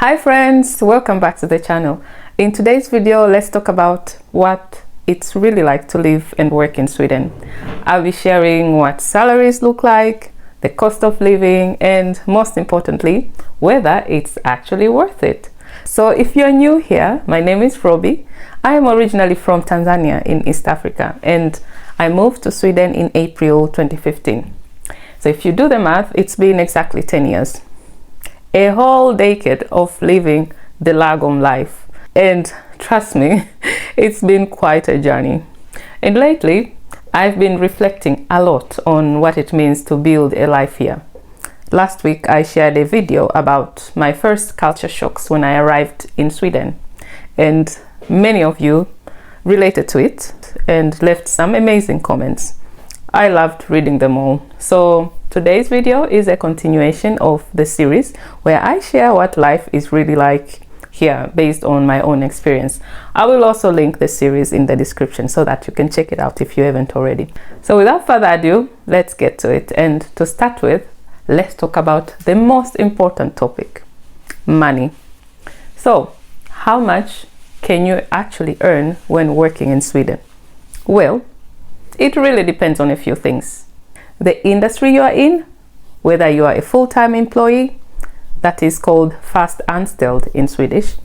Hi friends, welcome back to the channel. In today's video, let's talk about what it's really like to live and work in Sweden. I'll be sharing what salaries look like, the cost of living, and most importantly, whether it's actually worth it. So if you're new here, my name is Robi. I am originally from Tanzania in East Africa, and I moved to Sweden in April 2015. So if you do the math, it's been exactly 10 years. A whole decade of living the Lagom life. And trust me, it's been quite a journey. And lately, I've been reflecting a lot on what it means to build a life here. Last week, I shared a video about my first culture shocks when I arrived in Sweden. And many of you related to it and left some amazing comments. I loved reading them all. So today's video is a continuation of the series where I share what life is really like here based on my own experience. I will also link the series in the description so that you can check it out if you haven't already. So without further ado, let's get to it. And to start with, let's talk about the most important topic, money. So how much can you actually earn when working in Sweden? Well, it really depends on a few things. The industry you are in, whether you are a full-time employee, that is called fast anställd in Swedish,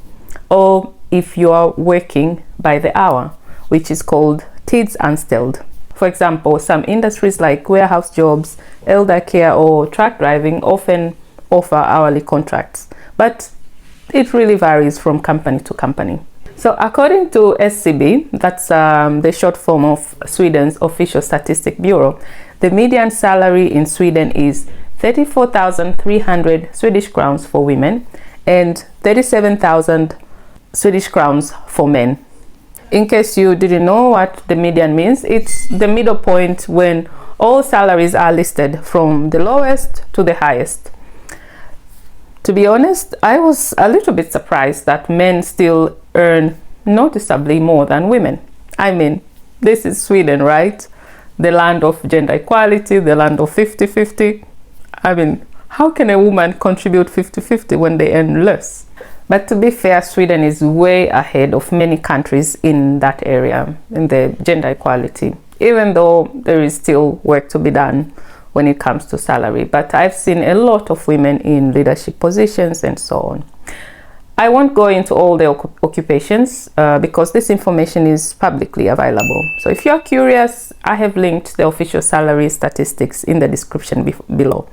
or if you are working by the hour, which is called tidsanställd. For example, some industries like warehouse jobs, elder care, or truck driving often offer hourly contracts, but it really varies from company to company. So according to SCB, that's the short form of Sweden's official statistic bureau, the median salary in Sweden is 34,300 Swedish crowns for women and 37,000 Swedish crowns for men. In case you didn't know what the median means, it's the middle point when all salaries are listed from the lowest to the highest. To be honest, I was a little bit surprised that men still earn noticeably more than women. I mean, this is Sweden, right? The land of gender equality, the land of 50-50. I mean, how can a woman contribute 50-50 when they earn less? But to be fair, Sweden is way ahead of many countries in that area, in the gender equality, even though there is still work to be done when it comes to salary. But I've seen a lot of women in leadership positions and so on. I won't go into all the occupations because this information is publicly available. So if you're curious, I have linked the official salary statistics in the description below.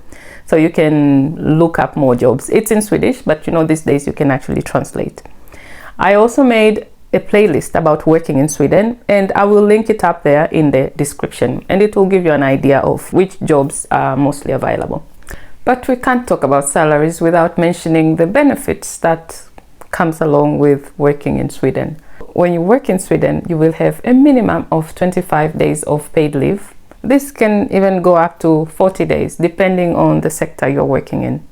So you can look up more jobs. It's in Swedish, but you know, these days you can actually translate. I also made a playlist about working in Sweden, and I will link it up there in the description, and it will give you an idea of which jobs are mostly available. But we can't talk about salaries without mentioning the benefits that comes along with working in Sweden. When you work in Sweden, you will have a minimum of 25 days of paid leave. This can even go up to 40 days, depending on the sector you're working in.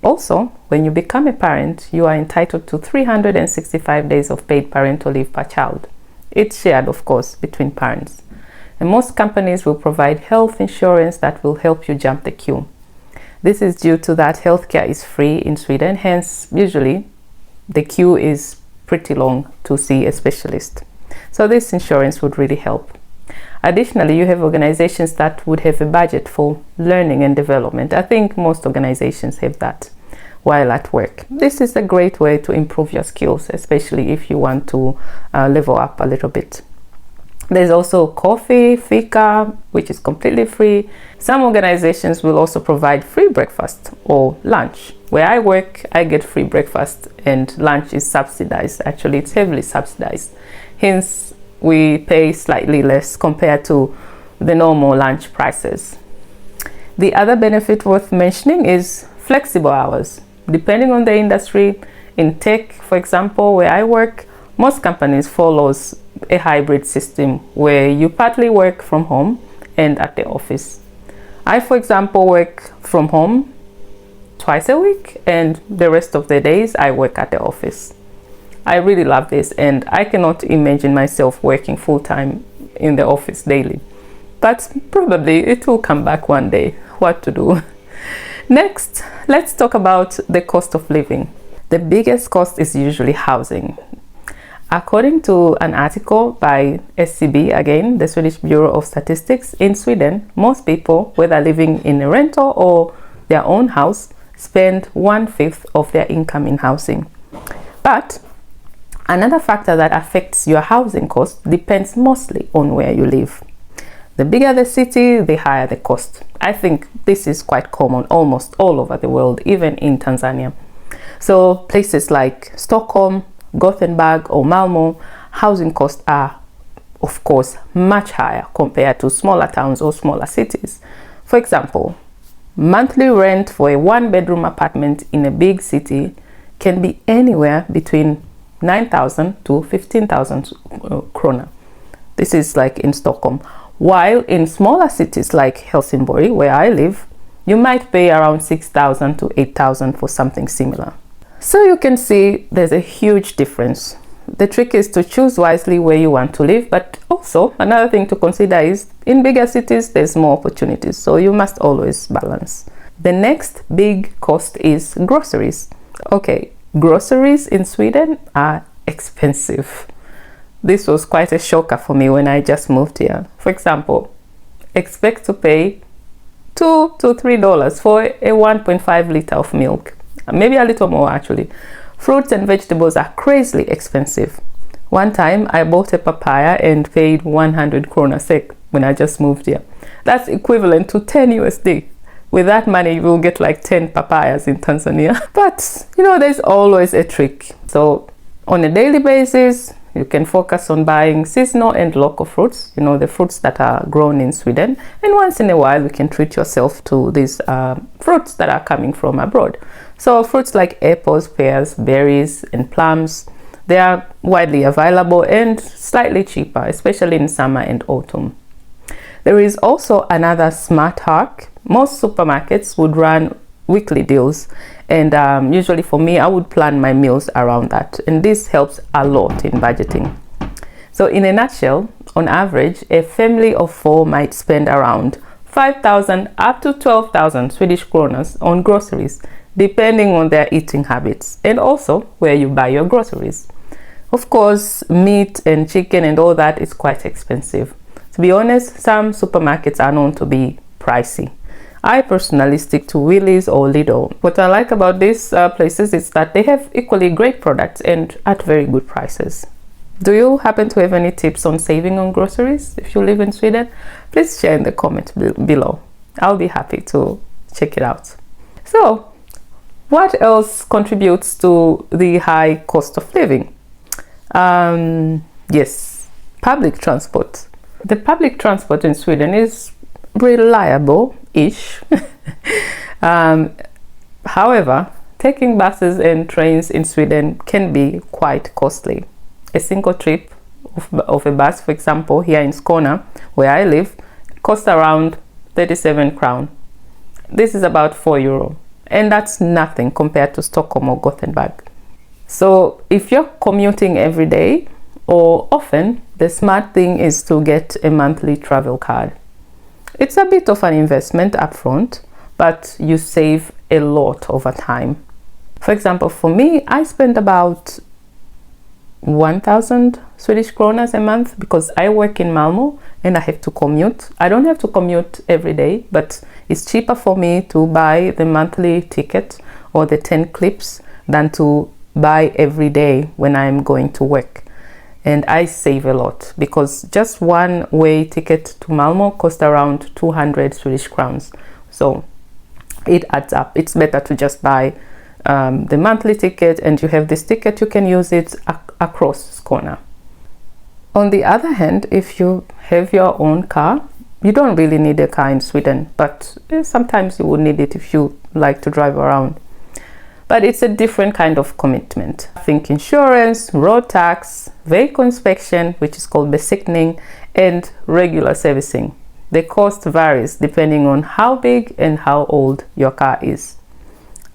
Also, when you become a parent, you are entitled to 365 days of paid parental leave per child. It's shared, of course, between parents. And most companies will provide health insurance that will help you jump the queue. This is due to that healthcare is free in Sweden, hence usually the queue is pretty long to see a specialist. So this insurance would really help. Additionally, you have organizations that would have a budget for learning and development. I think most organizations have that while at work. This is a great way to improve your skills, especially if you want to level up a little bit. There's also coffee, fika, which is completely free. Some organizations will also provide free breakfast or lunch. Where I work, I get free breakfast and lunch is subsidized. Actually, it's heavily subsidized. Hence, we pay slightly less compared to the normal lunch prices. The other benefit worth mentioning is flexible hours. Depending on the industry, in tech, for example, where I work, most companies follows a hybrid system where you partly work from home and at the office. I, for example, work from home twice a week, and the rest of the days I work at the office. I really love this, and I cannot imagine myself working full-time in the office daily. But probably it will come back one day. What to do? Next, let's talk about the cost of living. The biggest cost is usually housing. According to an article by SCB, again, the Swedish Bureau of Statistics, in Sweden, most people, whether living in a rental or their own house, spend 1/5 of their income in housing. But another factor that affects your housing cost depends mostly on where you live. The bigger the city, the higher the cost. I think this is quite common almost all over the world, even in Tanzania. So places like Stockholm, Gothenburg or Malmo, housing costs are of course much higher compared to smaller towns or smaller cities. For example, monthly rent for a one-bedroom apartment in a big city can be anywhere between 9,000 to 15,000 krona. This is like in Stockholm. While in smaller cities like Helsingborg, where I live, you might pay around 6,000 to 8,000 for something similar. So you can see there's a huge difference. The trick is to choose wisely where you want to live, but also another thing to consider is in bigger cities there's more opportunities, so you must always balance. The next big cost is groceries. Okay, groceries in Sweden are expensive. This was quite a shocker for me when I just moved here. For example, expect to pay $2 to $3 for a 1.5 liter of milk. Maybe a little more actually. Fruits and vegetables are crazily expensive. One time I bought a papaya and paid 100 krona sek when I just moved here. That's equivalent to 10 USD. With that money you will get like 10 papayas in Tanzania. But you know, there's always a trick. So on a daily basis, you can focus on buying seasonal and local fruits, you know, the fruits that are grown in Sweden. And once in a while, you can treat yourself to these fruits that are coming from abroad. So fruits like apples, pears, berries, and plums, they are widely available and slightly cheaper, especially in summer and autumn. There is also another smart hack. Most supermarkets would run weekly deals, and usually for me I would plan my meals around that, and this helps a lot in budgeting. So in a nutshell, on average a family of 4 might spend around 5,000 up to 12,000 Swedish kronas on groceries, depending on their eating habits and also where you buy your groceries. Of course, meat and chicken and all that is quite expensive. To be honest, some supermarkets are known to be pricey. I personally stick to Willys or Lidl. What I like about these places is that they have equally great products and at very good prices. Do you happen to have any tips on saving on groceries if you live in Sweden? Please share in the comments below. I'll be happy to check it out. So, what else contributes to the high cost of living? Yes, public transport. The public transport in Sweden is reliable-ish. However, taking buses and trains in Sweden can be quite costly. A single trip of a bus, for example, here in Skåne, where I live, costs around 37 crown. This is about €4, and that's nothing compared to Stockholm or Gothenburg. So if you're commuting every day or often, the smart thing is to get a monthly travel card. It's a bit of an investment upfront, but you save a lot over time. For example, for me, I spend about 1,000 Swedish kronas a month because I work in Malmo and I have to commute. I don't have to commute every day, but it's cheaper for me to buy the monthly ticket or the 10 clips than to buy every day when I'm going to work. And I save a lot because just one way ticket to Malmo costs around 200 Swedish crowns. So it adds up. It's better to just buy the monthly ticket, and you have this ticket, you can use it across Skåne. On the other hand, if you have your own car, you don't really need a car in Sweden, but sometimes you would need it if you like to drive around. But it's a different kind of commitment. Think insurance, road tax, vehicle inspection, which is called besiktning, and regular servicing. The cost varies depending on how big and how old your car is.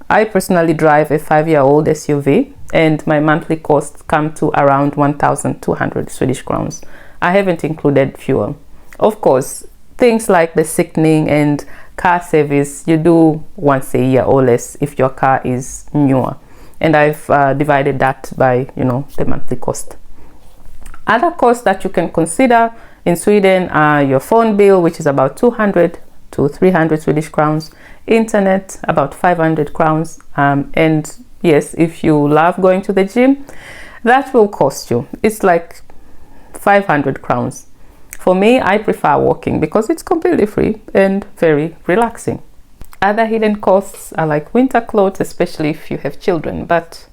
I personally drive a 5-year-old SUV, and my monthly costs come to around 1,200 Swedish crowns. I haven't included fuel. Of course, things like besiktning and car service you do once a year or less if your car is newer. and I've divided that by, you know, the monthly cost. Other costs that you can consider in Sweden are your phone bill, which is about 200 to 300 Swedish crowns, internet about 500 crowns, and yes, if you love going to the gym, that will cost you. It's like 500 crowns. For me, I prefer walking because it's completely free and very relaxing. Other hidden costs are like winter clothes, especially if you have children, but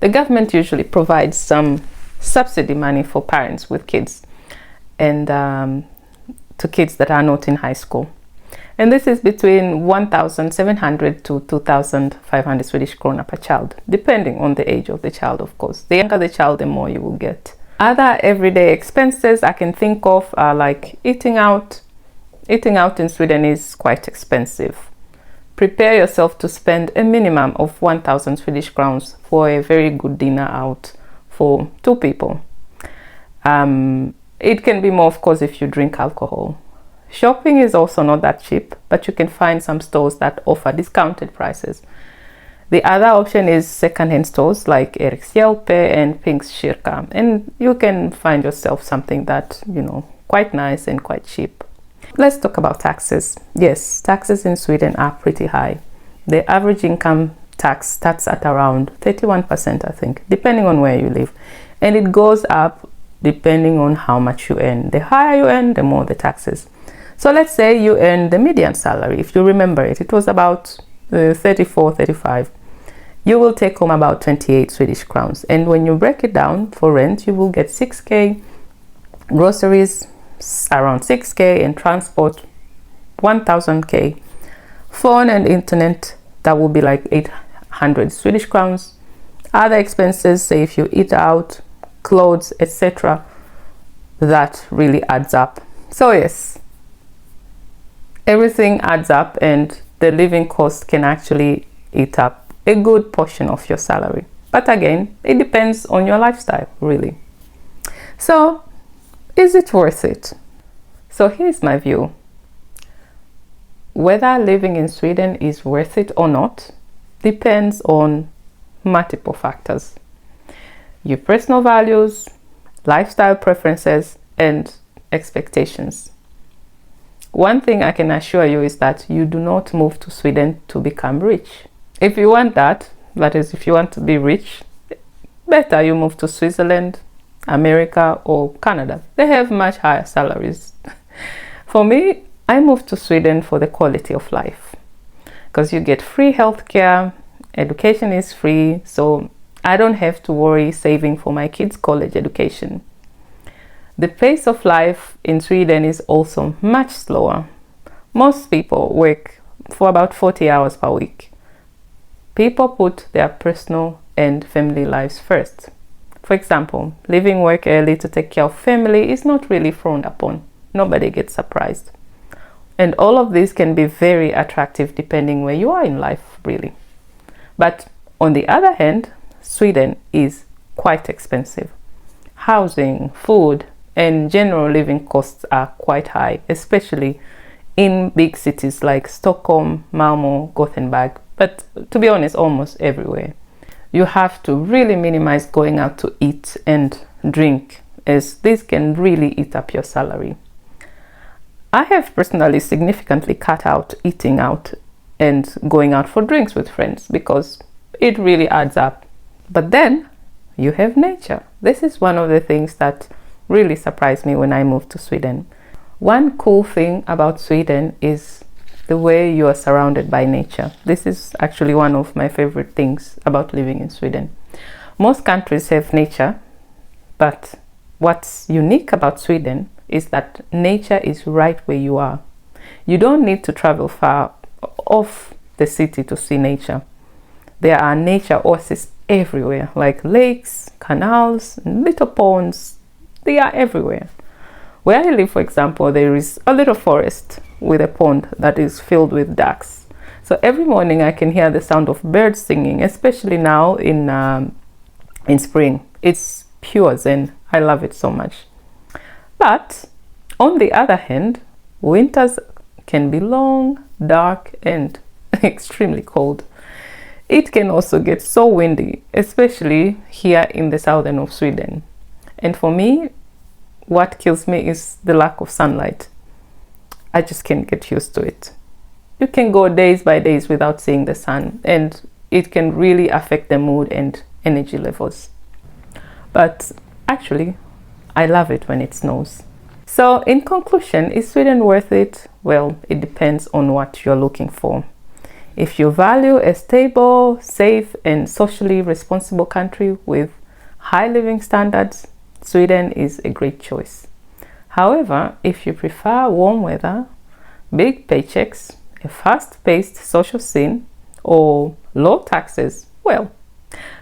the government usually provides some subsidy money for parents with kids, and to kids that are not in high school. And this is between 1,700 to 2,500 Swedish krona per child, depending on the age of the child, of course. The younger the child, the more you will get. Other everyday expenses I can think of are like eating out. Eating out in Sweden is quite expensive. Prepare yourself to spend a minimum of 1,000 Swedish crowns for a very good dinner out for 2 people. It can be more, of course, if you drink alcohol. Shopping is also not that cheap, but you can find some stores that offer discounted prices. The other option is second-hand stores like Erikshjälpe and Pingstkyrka, and you can find yourself something that, you know, quite nice and quite cheap. Let's talk about taxes. Yes, taxes in Sweden are pretty high. The average income tax starts at around 31%, I think, depending on where you live, and it goes up depending on how much you earn. The higher you earn, the more the taxes. So let's say you earn the median salary. If you remember it was about 34, 35. You will take home about 28 Swedish crowns. And when you break it down for rent, you will get 6k, groceries around 6k, and transport 1000k. Phone and internet, that will be like 800 Swedish crowns. Other expenses, say if you eat out, clothes, etc., that really adds up. So yes, everything adds up, and the living cost can actually eat up a good portion of your salary. But again, it depends on your lifestyle, really. So, is it worth it? So here's my view. Whether living in Sweden is worth it or not depends on multiple factors. Your personal values, lifestyle preferences, and expectations. One thing I can assure you is that you do not move to Sweden to become rich. If you want that is if you want to be rich, better you move to Switzerland, America, or Canada. They have much higher salaries. For me, I moved to Sweden for the quality of life, because you get free healthcare, education is free, so I don't have to worry saving for my kids' college education. The pace of life in Sweden is also much slower. Most people work for about 40 hours per week. People put their personal and family lives first. For example, leaving work early to take care of family is not really frowned upon. Nobody gets surprised. And all of this can be very attractive depending where you are in life, really. But on the other hand, Sweden is quite expensive. Housing, food, and general living costs are quite high, especially in big cities like Stockholm, Malmö, Gothenburg, but to be honest, almost everywhere. You have to really minimize going out to eat and drink, as this can really eat up your salary. I have personally significantly cut out eating out and going out for drinks with friends because it really adds up. But then you have nature. This is one of the things that really surprised me when I moved to Sweden. One cool thing about Sweden is the way you are surrounded by nature. This is actually one of my favorite things about living in Sweden. Most countries have nature, but what's unique about Sweden is that nature is right where you are. You don't need to travel far off the city to see nature. There are nature oases everywhere, like lakes, canals, little ponds. They are everywhere. Where I live, for example, there is a little forest with a pond that is filled with ducks. So every morning I can hear the sound of birds singing, especially now in spring. It's pure zen. I love it so much. But on the other hand, winters can be long, dark, and extremely cold. It can also get so windy, especially here in the southern of Sweden. And for me, what kills me is the lack of sunlight. I just can't get used to it. You can go days by days without seeing the sun, and it can really affect the mood and energy levels. But actually, I love it when it snows. So in conclusion, is Sweden worth it? Well, it depends on what you're looking for. If you value a stable, safe, and socially responsible country with high living standards, Sweden is a great choice. However, if you prefer warm weather, big paychecks, a fast-paced social scene, or low taxes, well,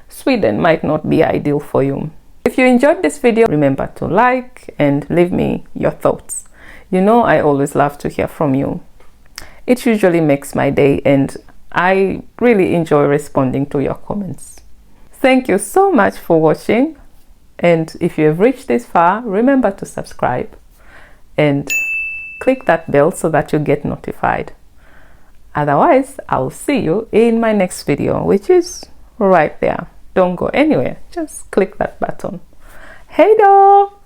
Sweden might not be ideal for you. If you enjoyed this video, remember to like and leave me your thoughts. You know I always love to hear from you. It usually makes my day, and I really enjoy responding to your comments. Thank you so much for watching, and if you have reached this far, remember to subscribe and click that bell so that you get notified. Otherwise, I'll see you in my next video, which is right there. Don't go anywhere, just click that button. Hey då!